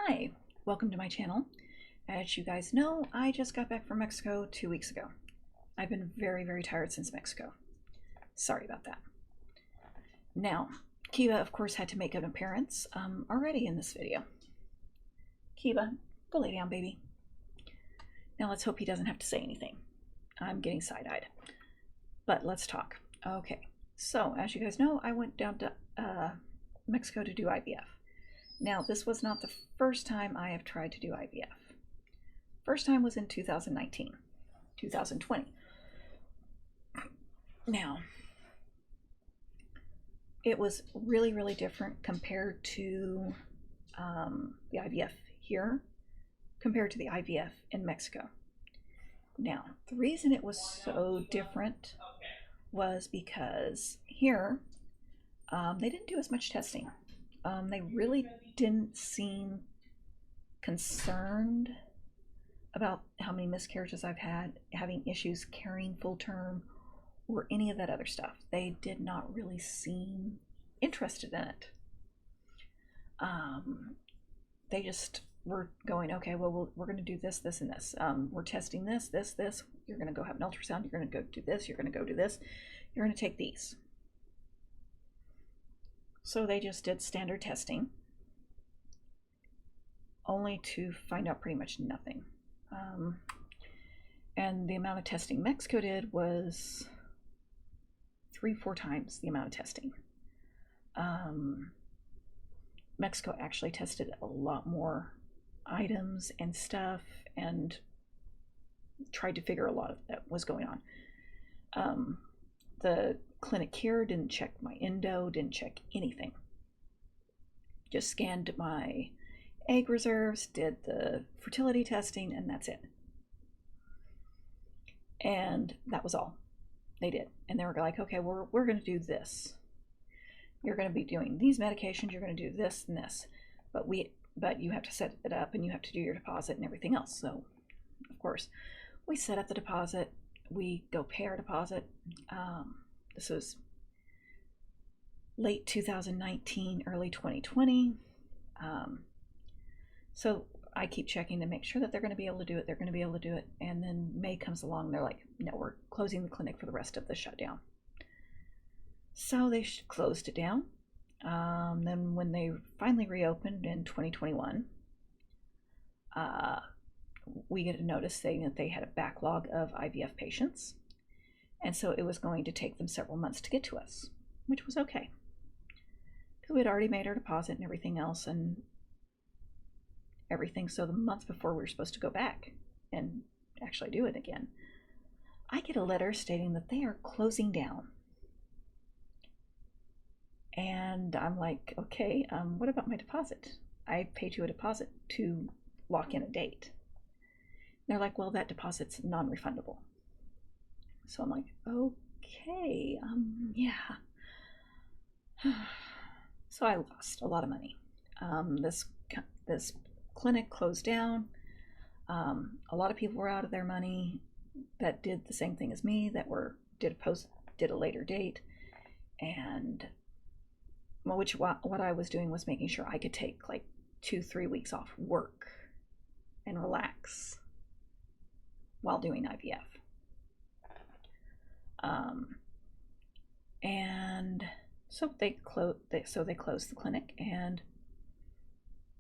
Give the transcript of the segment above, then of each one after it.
Hi, welcome to my channel. As you guys know, I just got back from Mexico 2 weeks ago. I've been very tired since Mexico. Sorry about that. Now, Kiva, of course, had to make an appearance already in this video. Kiva, go lay down, baby. Now let's hope he doesn't have to say anything. I'm getting side-eyed. But let's talk. Okay, so as you guys know, I went down to Mexico to do IVF. Now, this was not the first time I have tried to do IVF. First time was in 2019, 2020. Now, it was really different compared to the IVF here, compared to the IVF in Mexico. Now, the reason it was so different was because here, they didn't do as much testing. They really didn't seem concerned about how many miscarriages I've had, having issues carrying full term, or any of that other stuff. They did not really seem interested in it. They just were going, okay, well, we're going to do this, and this. We're testing this. You're going to go have an ultrasound. You're going to go do this. You're going to go do this. You're going to take these. So they just did standard testing, only to find out pretty much nothing. And the amount of testing Mexico did was 3-4 times the amount of testing. Mexico actually tested a lot more items and stuff and tried to figure a lot of that was going on. The clinic here didn't check my endo, didn't check anything. Just scanned my egg reserves, did the fertility testing, and that's it. And that was all they did. And they were like, okay, we're going to do this. You're going to be doing these medications, you're going to do this and this. But you have to set it up and you have to do your deposit and everything else. So, of course, we set up the deposit. We go pay our deposit. This was late 2019, early 2020. So I keep checking to make sure that they're going to be able to do it. And then May comes along. They're like, no, we're closing the clinic for the rest of the shutdown. So they closed it down. Then when they finally reopened in 2021, we get a notice saying that they had a backlog of IVF patients. And so it was going to take them several months to get to us, which was okay. Because we had already made our deposit and everything else and everything. So the month before we were supposed to go back and actually do it again, I get a letter stating that they are closing down. And I'm like, okay, what about my deposit? I paid you a deposit to lock in a date. They're like, well, that deposit's non-refundable. So I'm like, okay, yeah. So I lost a lot of money. This clinic closed down. A lot of people were out of their money that did the same thing as me, that did a later date, and what I was doing was making sure I could take like 2-3 weeks off work and relax while doing IVF. And so they closed the clinic, and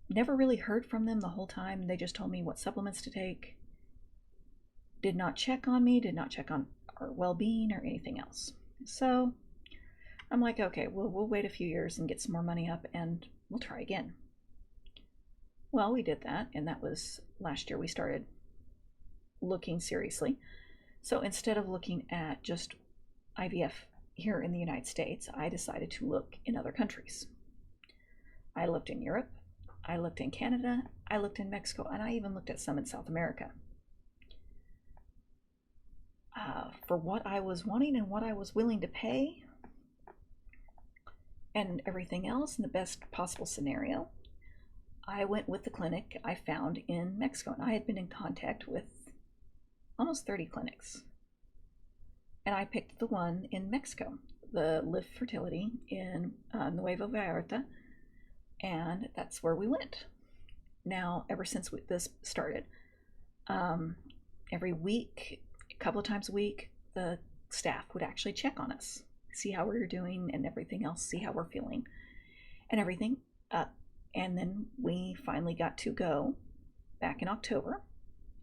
never really heard from them the whole time. They just told me what supplements to take, did not check on me, did not check on our well-being or anything else. So I'm like, okay, we'll wait a few years and get some more money up and we'll try again. Well, we did that, and that was last year we started looking seriously. So instead of looking at just IVF here in the United States, I decided to look in other countries. I looked in Europe, I looked in Canada, I looked in Mexico, and I even looked at some in South America. For what I was wanting and what I was willing to pay and everything else in the best possible scenario, I went with the clinic I found in Mexico. And I had been in contact with almost 30 clinics. And I picked the one in Mexico, the Live Fertility in Nuevo Vallarta, and that's where we went. now ever since this started. Every week, a couple of times a week, the staff would actually check on us, see how we were doing and everything else, see how we're feeling and everything. And then we finally got to go back in October.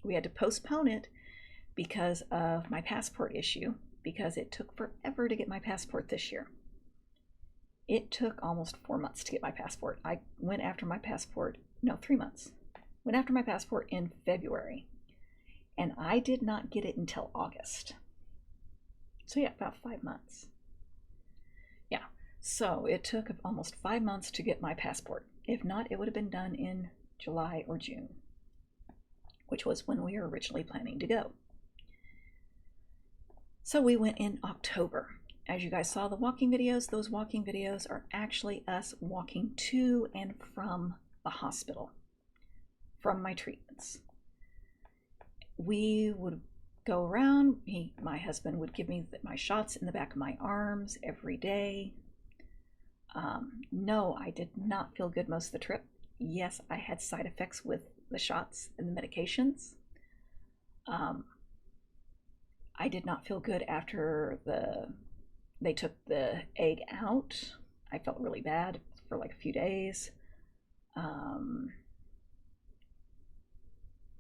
We had to postpone it because of my passport issue, because it took forever to get my passport this year. It took almost 4 months to get my passport. I went after my passport, no, 3 months. Went after my passport in February, and I did not get it until August. So yeah, about 5 months. Yeah, so it took almost 5 months to get my passport. If not, it would have been done in July or June, which was when we were originally planning to go. So we went in October. As you guys saw the walking videos, those walking videos are actually us walking to and from the hospital, from my treatments. We would go around, my husband would give me my shots in the back of my arms every day. No, I did not feel good most of the trip. Yes, I had side effects with the shots and the medications. I did not feel good after they took the egg out. I felt really bad for like a few days.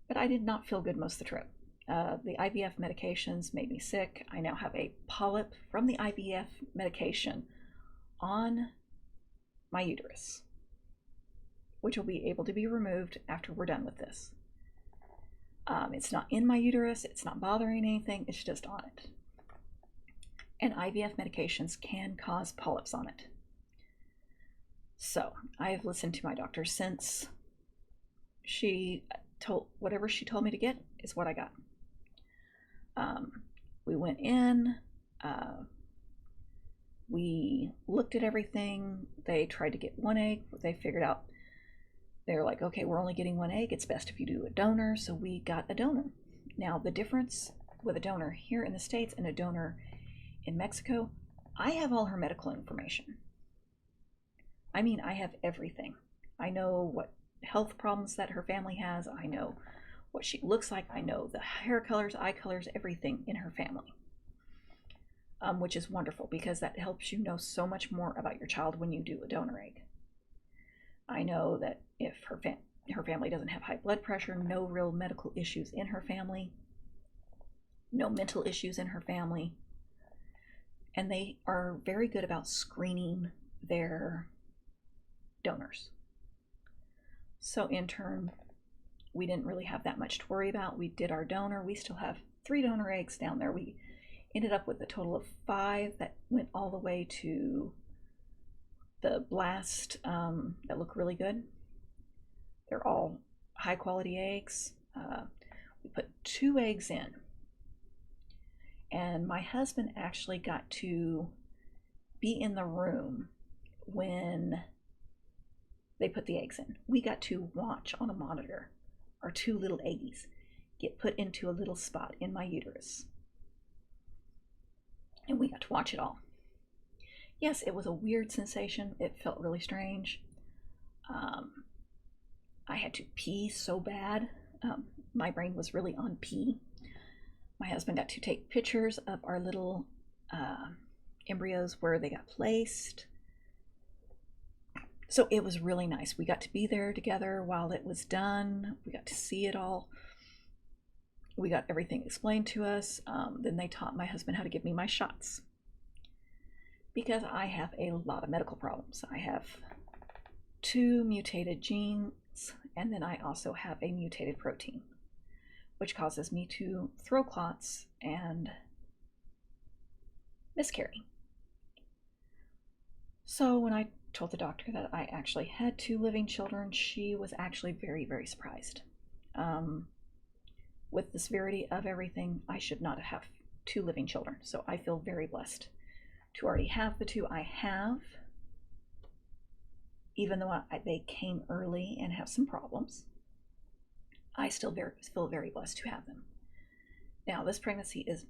But I did not feel good most of the trip. The IVF medications made me sick. I now have a polyp from the IVF medication on my uterus, which will be able to be removed after we're done with this. It's not in my uterus, it's not bothering anything, it's just on it. And IVF medications can cause polyps on it. So I have listened to my doctor since. Whatever she told me to get is what I got. We went in, we looked at everything. They tried to get one egg. They figured out, they're like, okay, we're only getting one egg. It's best if you do a donor. So we got a donor. Now, the difference with a donor here in the States and a donor in Mexico, I have all her medical information. I mean, I have everything. I know what health problems that her family has. I know what she looks like. I know the hair colors, eye colors, everything in her family. Which is wonderful because that helps you know so much more about your child when you do a donor egg. I know that if her family doesn't have high blood pressure, no real medical issues in her family, no mental issues in her family, and they are very good about screening their donors. So in turn, we didn't really have that much to worry about. We did our donor. We still have 3 donor eggs down there. We ended up with a total of 5 that went all the way to the blast that look really good. They're all high quality eggs. We put 2 eggs in, and my husband actually got to be in the room when they put the eggs in. We got to watch on a monitor our 2 little eggies get put into a little spot in my uterus. And we got to watch it all. Yes, it was a weird sensation. It felt really strange. I had to pee so bad. My brain was really on pee. My husband got to take pictures of our little embryos where they got placed. So it was really nice. We got to be there together while it was done. We got to see it all. We got everything explained to us. Then they taught my husband how to give me my shots, because I have a lot of medical problems. I have 2 mutated genes, and then I also have a mutated protein, which causes me to throw clots and miscarry. So when I told the doctor that I actually had 2 living children, she was actually very, very surprised. With the severity of everything, I should not have 2 living children. So I feel very blessed to already have the 2 I have, even though they came early and have some problems. I still feel very blessed to have them. Now, this pregnancy is,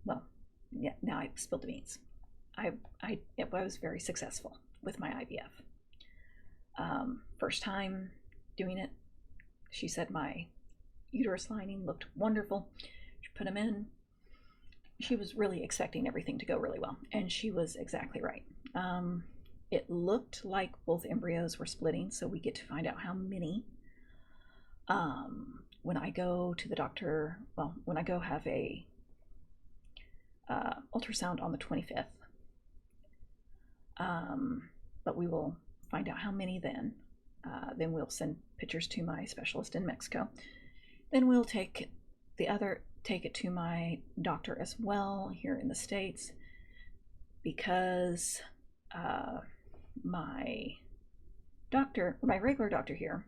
well, yeah, now I spilled the beans. I was very successful with my IVF. First time doing it, She said my uterus lining looked wonderful. She put them in. She was really expecting everything to go really well, and she was exactly right. It looked like both embryos were splitting, so we get to find out how many. When I go to the doctor, well, when I go have a ultrasound on the 25th, but we will find out how many then. Then we'll send pictures to my specialist in Mexico. Then we'll take it to my doctor as well here in the States, because my regular doctor here,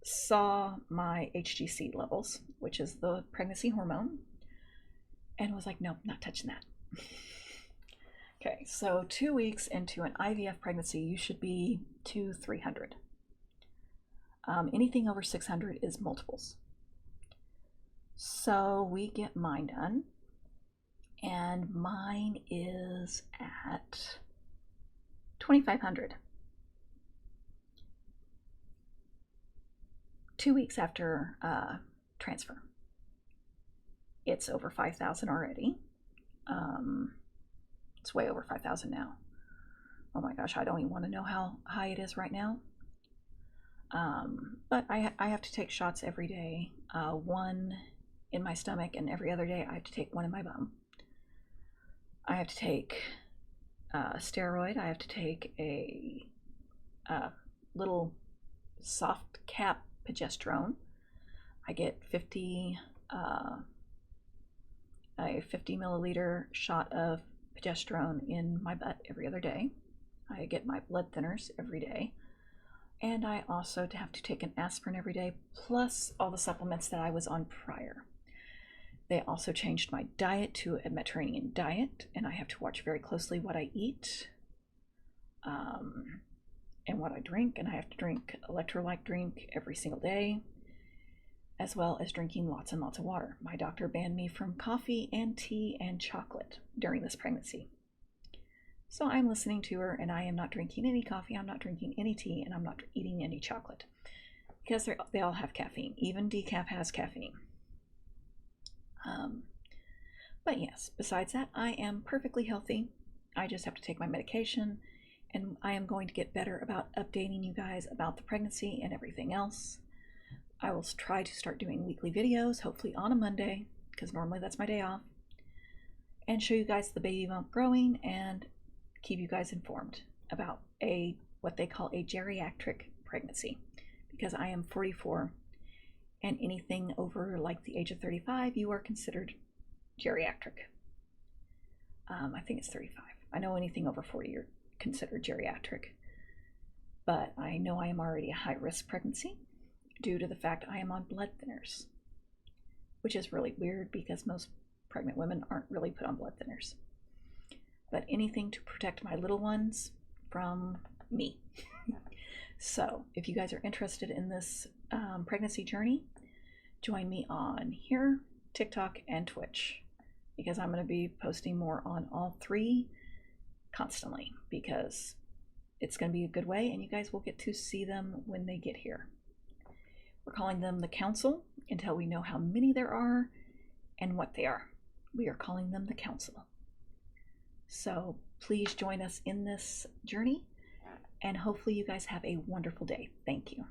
saw my HGC levels, which is the pregnancy hormone, and was like, no, not touching that. Okay, so 2 weeks into an IVF pregnancy, you should be 300. Anything over 600 is multiples. So we get mine done, and mine is at 2,500. 2 weeks after transfer. It's over 5,000 already. It's way over 5,000 now. Oh my gosh, I don't even want to know how high it is right now. But I have to take shots every day. One in my stomach, and every other day I have to take one in my bum. I have to take a steroid. I have to take a little soft cap progesterone. I get a 50 milliliter shot of progesterone in my butt every other day. I get my blood thinners every day. And I also have to take an aspirin every day, plus all the supplements that I was on prior. They also changed my diet to a Mediterranean diet, and I have to watch very closely what I eat and what I drink, and I have to drink electrolyte drink every single day, as well as drinking lots and lots of water. My doctor banned me from coffee and tea and chocolate during this pregnancy. So I'm listening to her, and I am not drinking any coffee, I'm not drinking any tea, and I'm not eating any chocolate, because they all have caffeine. Even decaf has caffeine. But yes, besides that, I am perfectly healthy. I just have to take my medication, and I am going to get better about updating you guys about the pregnancy and everything else. I will try to start doing weekly videos, hopefully on a Monday, because normally that's my day off, and show you guys the baby bump growing and keep you guys informed about what they call a geriatric pregnancy, because I am 44, and anything over like the age of 35, you are considered geriatric. I think it's 35. I know anything over 40, you're considered geriatric, but I know I am already a high-risk pregnancy due to the fact I am on blood thinners, which is really weird because most pregnant women aren't really put on blood thinners. But anything to protect my little ones from me. So if you guys are interested in this pregnancy journey, join me on here, TikTok, and Twitch, because I'm going to be posting more on all three constantly, because it's going to be a good way, and you guys will get to see them when they get here. We're calling them the Council until we know how many there are and what they are. We are calling them the Council. So please join us in this journey, and hopefully you guys have a wonderful day. Thank you.